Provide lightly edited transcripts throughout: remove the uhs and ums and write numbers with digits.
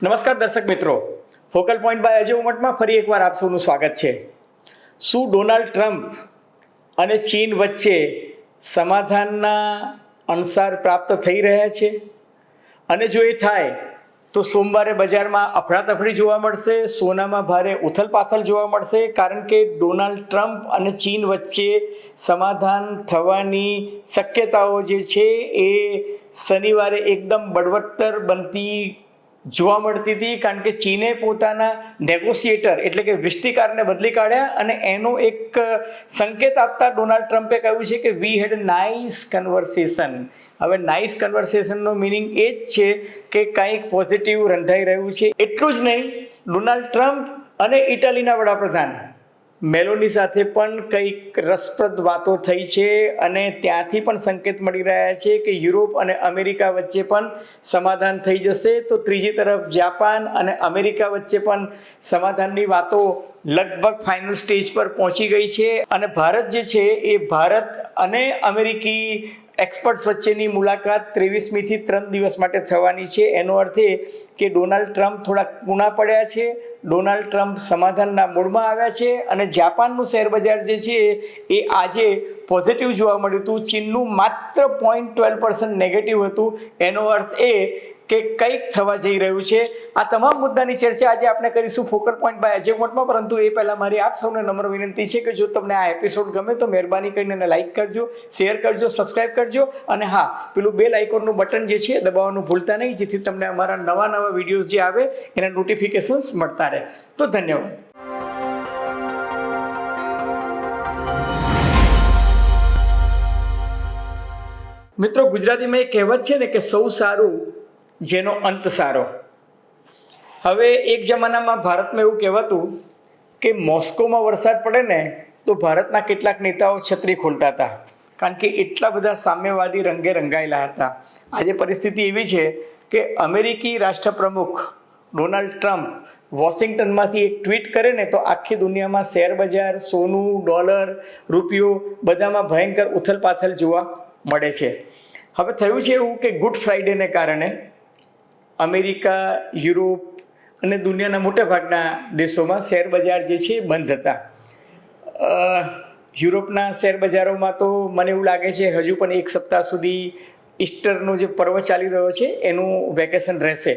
નમસ્કાર દર્શક મિત્રો, ફોકલ પોઈન્ટ બાય અજય ઉમટમાં ફરી એકવાર આપ સૌનું સ્વાગત છે. શું ડોનાલ્ડ ટ્રમ્પ અને ચીન વચ્ચે સમાધાનના અણસાર પ્રાપ્ત થઈ રહ્યા છે? અને જો એ થાય તો સોમવારે બજારમાં અફડાતફડી જોવા મળશે, સોનામાં ભારે ઉથલપાથલ જોવા મળશે, કારણ કે ડોનાલ્ડ ટ્રમ્પ અને ચીન વચ્ચે સમાધાન થવાની શક્યતાઓ જે છે એ શનિવારે એકદમ બળવત્તર બનતી જોવા મળતી હતી. કારણ કે ચીને પોતાના નેગોશિએટર એટલે કે વિષ્ટિકારને બદલી કાઢ્યા અને એનો એક સંકેત આપતા ડોનાલ્ડ ટ્રમ્પે કહ્યું છે કે વી હેડ નાઇસ કન્વર્સેશન. હવે નાઇસ કન્વર્સેશનનો મિનિંગ એ જ છે કે કંઈક પોઝિટિવ રંધાઈ રહ્યું છે. એટલું જ નહીં, ડોનાલ્ડ ટ્રમ્પ અને ઇટાલીના વડાપ્રધાન મેલોની સાથે પણ કંઈક રસપ્રદ વાતો થઈ છે અને ત્યાંથી પણ સંકેત મળી રહ્યા છે કે યુરોપ અને અમેરિકા વચ્ચે પણ સમાધાન થઈ જશે. તો ત્રીજી તરફ જાપાન અને અમેરિકા વચ્ચે પણ સમાધાનની વાતો લગભગ ફાઇનલ સ્ટેજ પર પહોંચી ગઈ છે અને ભારત જે છે એ ભારત અને અમેરિકી એક્સપર્ટ્સ વચ્ચેની મુલાકાત 23મીથી 3 દિવસ માટે થવાની છે. એનો અર્થ એ કે ડોનાલ્ડ ટ્રમ્પ થોડા કૂણા પડ્યા છે, ડોનાલ્ડ ટ્રમ્પ સમાધાનના મૂડમાં આવ્યા છે અને જાપાનનું શેર બજાર જે છે એ આજે પોઝિટિવ જોવા મળ્યું હતું. ચીનનું માત્ર 0.12% નેગેટિવ હતું. એનો અર્થ એ કે કંઈક થવા જઈ રહ્યું છે. આ તમામ મુદ્દાની ચર્ચા આજે આપણે કરીશું ફોકલ પોઈન્ટ બાય અજય ઉમટમાં. પરંતુ એ પહેલાં મારી આપ સૌને નમ્ર વિનંતી છે કે જો તમને આ એપિસોડ ગમે તો મહેરબાની કરીને એને લાઇક કરજો, શેર કરજો, સબસ્ક્રાઇબ કરજો અને હા, પેલું બેલ આઇકોનનું બટન જે છે દબાવવાનું ભૂલતા નહીં, જેથી તમને અમારા નવા વિડીયોઝ જે આવે એના નોટિફિકેશન્સ મળતા રહે. તો ધન્યવાદ. મિત્રો, ગુજરાતીમાં એક કહેવત છે ને કે સૌ સારું જેનો અંત સારો. હવે એક જમાનામાં ભારતમાં એવું કહેવાતું કે મોસ્કોમાં વરસાદ પડે ને તો ભારતના કેટલાક નેતાઓ છત્રી ખોલતા હતા, કારણ કે એટલા બધા સામ્યવાદી રંગે રંગાયેલા હતા. આજે પરિસ્થિતિ એવી છે કે અમેરિકી રાષ્ટ્રપ્રમુખ ડોનાલ્ડ ટ્રમ્પ વોશિંગ્ટનમાંથી એક ટ્વીટ કરે ને તો આખી દુનિયામાં શેર બજાર, સોનું, ડોલર, રૂપિયો બધામાં ભયંકર ઉથલપાથલ જોવા મળે છે. હવે થયું છે એવું કે ગુડ ફ્રાઈડેને કારણે અમેરિકા, યુરોપ અને દુનિયાના મોટાભાગના દેશોમાં શેર બજાર જે છે બંધ હતા. યુરોપના શેર બજારોમાં તો મને એવું લાગે છે હજુ પણ એક સપ્તાહ સુધી ઈસ્ટરનો જે પર્વ ચાલી રહ્યો છે એનું વેકેશન રહેશે.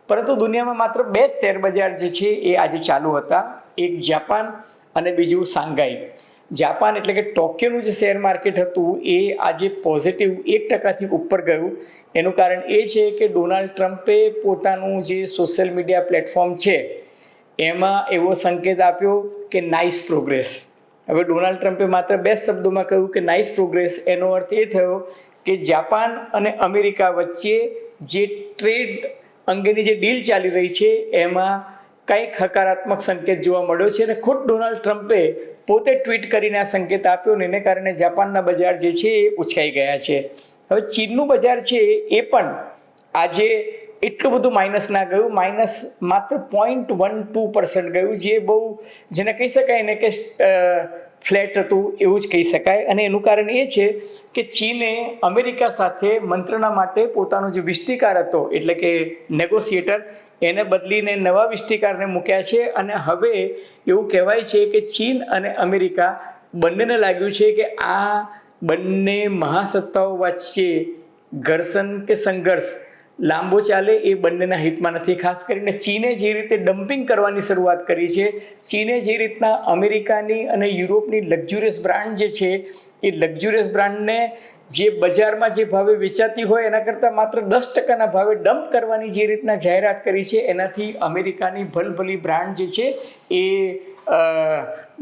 પરંતુ દુનિયામાં માત્ર 2 જ શેર બજાર જે છે એ આજે ચાલુ હતા. એક જાપાન અને બીજું શાંઘાઈ. જાપાન એટલે કે ટોક્યોનું જે શેર માર્કેટ હતું એ આજે પોઝિટિવ 1%થી ઉપર ગયું. એનું કારણ એ છે કે ડોનાલ્ડ ટ્રમ્પે પોતાનું જે સોશિયલ મીડિયા પ્લેટફોર્મ છે એમાં એવો સંકેત આપ્યો કે નાઇસ પ્રોગ્રેસ. હવે ડોનાલ્ડ ટ્રમ્પે માત્ર 2 શબ્દોમાં કહ્યું કે નાઇસ પ્રોગ્રેસ. એનો અર્થ એ થયો કે જાપાન અને અમેરિકા વચ્ચે જે ટ્રેડ અંગેની જે ડીલ ચાલી રહી છે એમાં કંઈક હકારાત્મક સંકેત જોવા મળ્યો છે અને ખુદ ડોનાલ્ડ ટ્રમ્પે પોતે ટ્વીટ કરીને આ સંકેત આપ્યો ને એને કારણે જાપાનના બજાર જે છે એ ઉછાઈ ગયા છે. હવે ચીનનું બજાર છે એ પણ આજે એટલું બધું માઇનસ ના ગયું, માઇનસ માત્ર 0.12% ગયું, જે બહુ જેને કહી શકાય ને કે ફ્લેટ હતું એવું જ કહી શકાય. અને એનું કારણ એ છે કે ચીને અમેરિકા સાથે મંત્રણા માટે પોતાનો જે વિષ્ટિકાર હતો એટલે કે નેગોશિએટર એને બદલીને નવા વિષ્ટિકારને મૂક્યા છે. અને હવે એવું કહેવાય છે કે ચીન અને અમેરિકા બંનેને લાગ્યું છે કે આ બંને મહાસત્તાઓ વચ્ચે ઘર્ષણ કે સંઘર્ષ લાંબો ચાલે એ બંનેના હિતમાં નથી. ખાસ કરીને ચીને જે રીતે ડમ્પિંગ કરવાની શરૂઆત કરી છે, ચીને જે રીતના અમેરિકાની અને યુરોપની લક્ઝુરિયસ બ્રાન્ડ જે છે એ લક્ઝુરિયસ બ્રાન્ડને જે બજારમાં જે ભાવે વેચાતી હોય એના કરતાં માત્ર 10%ના ભાવે ડમ્પ કરવાની જે રીતના જાહેરાત કરી છે, એનાથી અમેરિકાની ભલભલી બ્રાન્ડ જે છે એ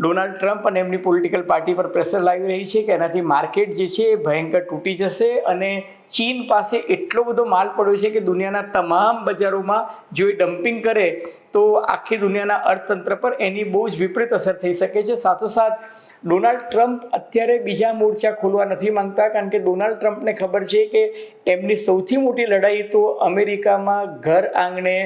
ડોનાલ્ડ ટ્રમ્પ અને એમની પોલિટિકલ પાર્ટી પર પ્રેશર લાવી રહી છે કે એનાથી માર્કેટ જે છે એ ભયંકર તૂટી જશે. અને ચીન પાસે એટલો બધો માલ પડ્યો છે કે દુનિયાના તમામ બજારોમાં જો એ ડમ્પિંગ કરે તો આખી દુનિયાના અર્થતંત્ર પર એની બહુ જ વિપરીત અસર થઈ શકે છે. સાથોસાથ ડોનાલ્ડ ટ્રમ્પ અત્યારે બીજા મોરચા ખોલવા નથી માંગતા, કારણ કે ડોનાલ્ડ ટ્રમ્પને ખબર છે કે એમની સૌથી મોટી લડાઈ તો અમેરિકામાં ઘર આંગણે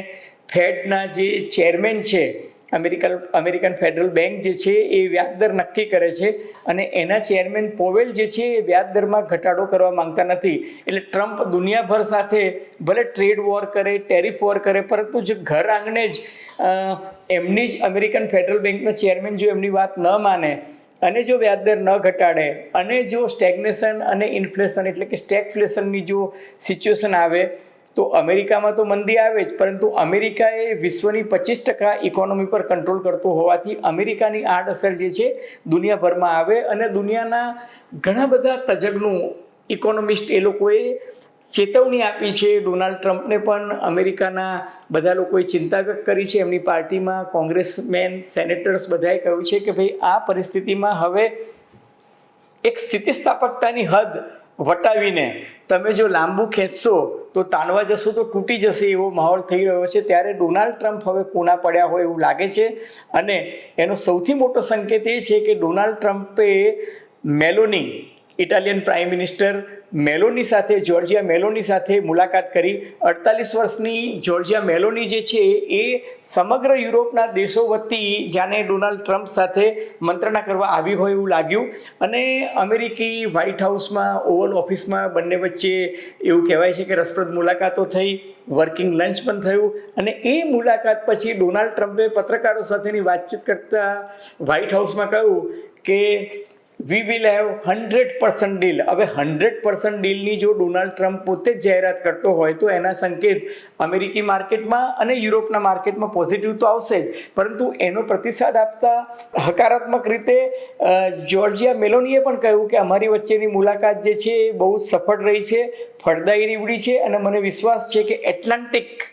ફેડના જે ચેરમેન છે અમેરિકન ફેડરલ બેંક જે છે એ વ્યાજદર નક્કી કરે છે અને એના ચેરમેન પોવેલ જે છે એ વ્યાજદરમાં ઘટાડો કરવા માંગતા નથી. એટલે ટ્રમ્પ દુનિયાભર સાથે ભલે ટ્રેડ વોર કરે, ટેરિફ વોર કરે, પરંતુ જો ઘર આંગણે જ એમની જ અમેરિકન ફેડરલ બેંકના ચેરમેન જો એમની વાત ન માને અને જો વ્યાજદર ન ઘટાડે અને જો સ્ટેગ્નેશન અને ઇન્ફ્લેશન એટલે કે સ્ટેગફ્લેશનની જો સિચ્યુએશન આવે તો અમેરિકામાં તો મંદી આવે જ, પરંતુ અમેરિકા એ વિશ્વની 25% ઇકોનોમી પર કંટ્રોલ કરતો હોવાથી અમેરિકાની આડઅસર જે છે દુનિયાભરમાં આવે અને દુનિયાના ઘણા બધા તજજ્ઞો, ઇકોનોમિસ્ટ એ લોકોએ ચેતવણી આપી છે. ડોનાલ્ડ ટ્રમ્પને પણ અમેરિકાના બધા લોકોએ ચિંતા વ્યક્ત કરી છે. એમની પાર્ટીમાં કોંગ્રેસમેન, સેનેટર્સ બધાએ કહ્યું છે કે ભાઈ આ પરિસ્થિતિમાં હવે એક સ્થિતિસ્થાપકતાની હદ વટાવીને તમે જો લાંબુ ખેંચશો તો તાણવા જશો તો તૂટી જશે એવો માહોલ થઈ રહ્યો છે. ત્યારે ડોનાલ્ડ ટ્રમ્પ હવે કોના પડ્યા હોય એવું લાગે છે અને એનો સૌથી મોટો સંકેત એ છે કે ડોનાલ્ડ ટ્રમ્પે મેલોની, ઇટાલિયન પ્રાઇમ મિનિસ્ટર મેલોની સાથે, જોર્જિયા મેલોની સાથે મુલાકાત કરી. 48 વર્ષની જોર્જિયા મેલોની જે છે એ સમગ્ર યુરોપના દેશો વતી જાણે ડોનાલ્ડ ટ્રમ્પ સાથે મંત્રણા કરવા આવી હોય એવું લાગ્યું અને અમેરિકી વ્હાઇટ હાઉસમાં, ઓવલ ઓફિસમાં બંને વચ્ચે એવું કહેવાય છે કે રસપ્રદ મુલાકાતો થઈ, વર્કિંગ લંચ પણ થયું અને એ મુલાકાત પછી ડોનાલ્ડ ટ્રમ્પે પત્રકારો સાથેની વાતચીત કરતા વ્હાઇટ હાઉસમાં કહ્યું કે વી વિલ હેવ 100% ડીલ. હવે 100% ડીલની જો ડોનાલ્ડ ટ્રમ્પ પોતે જ જાહેરાત કરતો હોય તો એના સંકેત અમેરિકી માર્કેટમાં અને યુરોપના માર્કેટમાં પોઝિટિવ તો આવશે જ, પરંતુ એનો પ્રતિસાદ આપતા હકારાત્મક રીતે જોર્જિયા મેલોનીએ પણ કહ્યું કે અમારી વચ્ચેની મુલાકાત જે છે એ બહુ સફળ રહી છે, ફળદાયી નીવડી છે અને મને વિશ્વાસ છે કે એટલાન્ટિક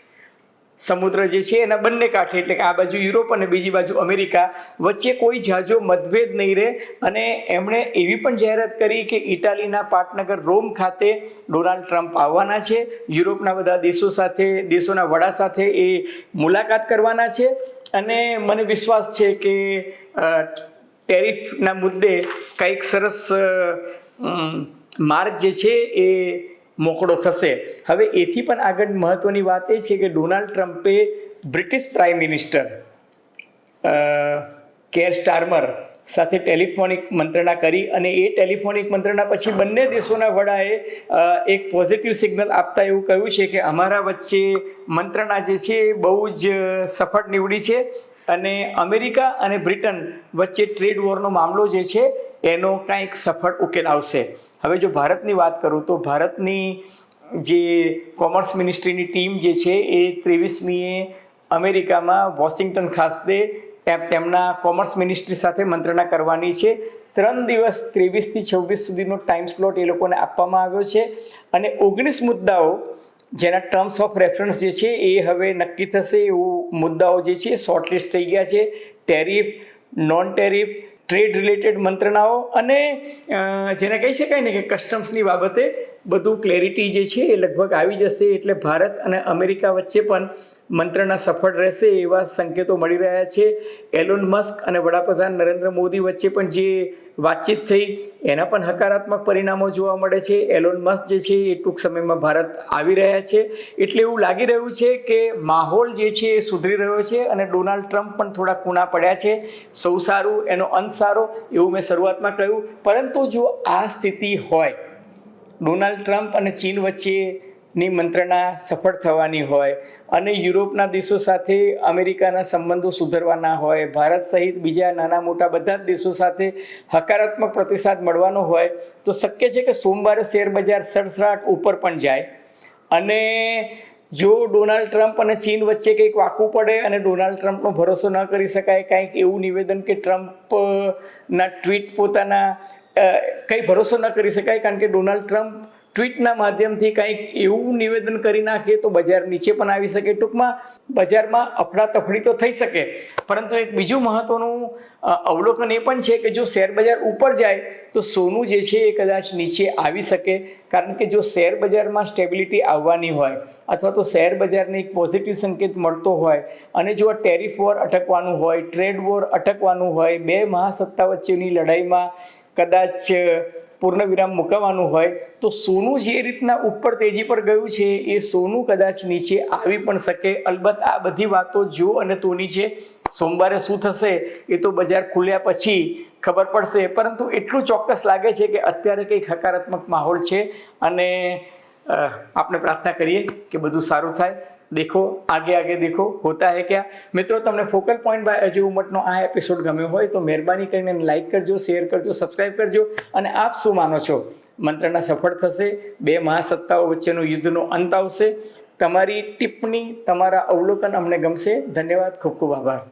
સમુદ્ર જે છે એના બંને કાંઠે એટલે કે આ બાજુ યુરોપ અને બીજી બાજુ અમેરિકા વચ્ચે કોઈ ઝાઝો મતભેદ નહીં રહે. અને એમણે એવી પણ જાહેરાત કરી કે ઇટાલીના પાટનગર રોમ ખાતે ડોનાલ્ડ ટ્રમ્પ આવવાના છે, યુરોપના બધા દેશો સાથે, દેશોના વડા સાથે એ મુલાકાત કરવાના છે અને મને વિશ્વાસ છે કે ટેરિફના મુદ્દે કંઈક સરસ માર્ગ જે છે એ મોકળો થશે. હવે એથી પણ આગળ મહત્વની વાત એ છે કે ડોનાલ્ડ ટ્રમ્પે બ્રિટિશ પ્રાઇમ મિનિસ્ટર કેર સ્ટારમર સાથે ટેલિફોનિક મંત્રણા કરી અને એ ટેલિફોનિક મંત્રણા પછી બંને દેશોના વડાએ એક પોઝિટિવ સિગ્નલ આપતા એવું કહ્યું છે કે અમારા વચ્ચે મંત્રણા જે છે એ બહુ જ સફળ નીવડી છે અને અમેરિકા અને બ્રિટન વચ્ચે ટ્રેડ વોરનો મામલો જે છે એનો કાંઈક સફળ ઉકેલ આવશે. હવે જો ભારતની વાત કરું તો ભારતની જે કોમર્સ મિનિસ્ટ્રીની ટીમ જે છે એ 23મીએ અમેરિકામાં વોશિંગ્ટન ખાતે તેમના કોમર્સ મિનિસ્ટ્રી સાથે મંત્રણા કરવાની છે. 3 દિવસ 23થી 26 સુધીનો ટાઈમ સ્લોટ એ લોકોને આપવામાં આવ્યો છે અને 19 મુદ્દાઓ જેના ટર્મ્સ ઓફ રેફરન્સ જે છે એ હવે નક્કી થશે એવું મુદ્દાઓ જે છે શોર્ટલિસ્ટ થઈ ગયા છે. Tariff, non tariff, trade related મંત્રણાઓ અને જેને કહી શકાય ને કે કસ્ટમ્સની બાબતે બધું ક્લેરિટી જે છે એ લગભગ આવી જશે. એટલે ભારત અને અમેરિકા વચ્ચે પણ મંત્રણા સફળ રહેશે એવા સંકેતો મળી રહ્યા છે. એલોન મસ્ક અને વડાપ્રધાન નરેન્દ્ર મોદી વચ્ચે પણ જે વાતચીત થઈ એના પણ હકારાત્મક પરિણામો જોવા મળે છે. એલોન મસ્ક જે છે એ ટૂંક સમયમાં ભારત આવી રહ્યા છે. એટલે એવું લાગી રહ્યું છે કે માહોલ જે છે એ સુધરી રહ્યો છે અને ડોનાલ્ડ ટ્રમ્પ પણ થોડા કૂણા પડ્યા છે. સૌ સારું એનો અંત સારો એવું મેં શરૂઆતમાં કહ્યું, પરંતુ જો આ સ્થિતિ હોય, ડોનાલ્ડ ટ્રમ્પ અને ચીન વચ્ચેની મંત્રણા સફળ થવાની હોય અને યુરોપના દેશો સાથે અમેરિકાના સંબંધો સુધરવાના હોય, ભારત સહિત બીજા નાના મોટા બધા જ દેશો સાથે હકારાત્મક પ્રતિસાદ મળવાનો હોય તો શક્ય છે કે સોમવારે શેર બજાર સડસડાટ ઉપર પણ જાય. અને જો ડોનાલ્ડ ટ્રમ્પ અને ચીન વચ્ચે કંઈક વાકું પડે અને ડોનાલ્ડ ટ્રમ્પનો ભરોસો ન કરી શકાય, કાંઈક એવું નિવેદન કે ટ્રમ્પના ટ્વીટ પોતાના કંઈ ભરોસો ન કરી શકાય, કારણ કે ડોનાલ્ડ ટ્રમ્પ ટ્વીટના માધ્યમથી કંઈક એવું નિવેદન કરી નાખે તો બજાર નીચે પણ આવી શકે. ટૂંકમાં બજારમાં અફડાતફડી તો થઈ શકે, પરંતુ એક બીજું મહત્વનું અવલોકન એ પણ છે કે જો શેર બજાર ઉપર જાય તો સોનું જે છે એ કદાચ નીચે આવી શકે. કારણ કે જો શેર બજારમાં સ્ટેબિલિટી આવવાની હોય અથવા તો શેર બજારને એક પોઝિટિવ સંકેત મળતો હોય અને જો આ ટેરિફ વોર અટકવાનું હોય, ટ્રેડ વોર અટકવાનું હોય, બે મહાસત્તા વચ્ચેની લડાઈમાં કદાચ પૂર્ણવિરામ મુકાવવાનું હોય તો સોનું જે રીતના ઉપર તેજી પર ગયું છે એ સોનું કદાચ નીચે આવી પણ શકે. અલબત્ત આ બધી વાતો જો અને તોની છે. સોમવારે શું થશે એ તો બજાર ખુલ્યા પછી ખબર પડશે, પરંતુ એટલું ચોક્કસ લાગે છે કે અત્યારે કંઈક હકારાત્મક માહોલ છે અને આપણે પ્રાર્થના કરીએ કે બધું સારું થાય. દેખો આગે આગે દેખો હોતા હે ક્યાં. મિત્રો, તમને ફોકલ પોઈન્ટ બાય અજય ઉમટનો આ એપિસોડ ગમ્યો હોય તો મહેરબાની કરીને લાઇક કરજો, શેર કરજો, સબસ્ક્રાઇબ કરજો. અને આપ શું માનો છો, મંત્રણા સફળ થશે? બે મહાસત્તાઓ વચ્ચેનું યુદ્ધનો અંત આવશે? તમારી ટિપ્પણી, તમારા અવલોકન અમને ગમશે. ધન્યવાદ, ખૂબ ખૂબ આભાર.